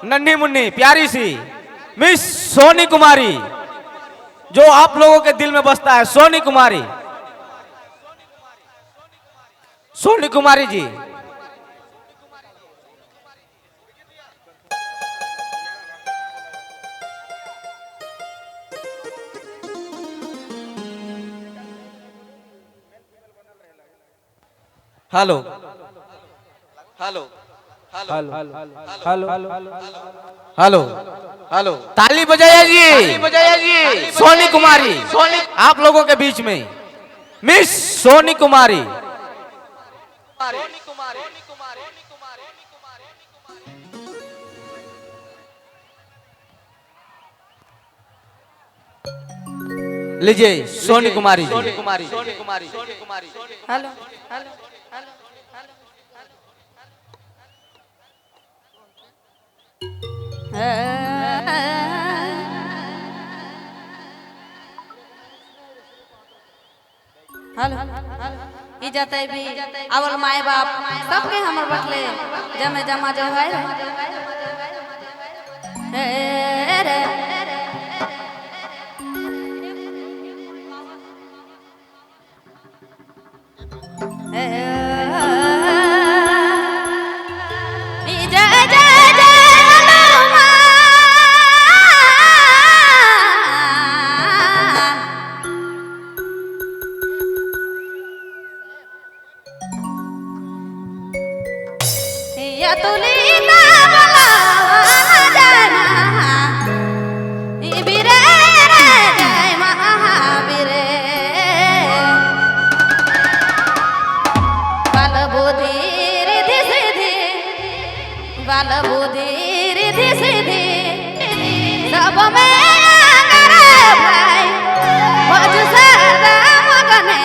नन्ही मुन्नी प्यारी सी मिस सोनी कुमारी, जो आप लोगों के दिल में बसता है, Soni Kumari, Soni Kumari ji. Hello hello hello hello hello hello, ताली बजाइए जी, ताली बजाइए जी। सोनी कुमारी, सोनी आप लोगों के बीच में मिस सोनी कुमारी। लीजिए Soni Kumari, Soni Kumari, Soni Kumari, Soni Kumari. Hello hello hello ई जाते भी अवल माए बाप सबके हमर बटले जमे जमा जो है रे बाल बुद्धि रिधि सिद्धि सब में भाई भज सदा मगने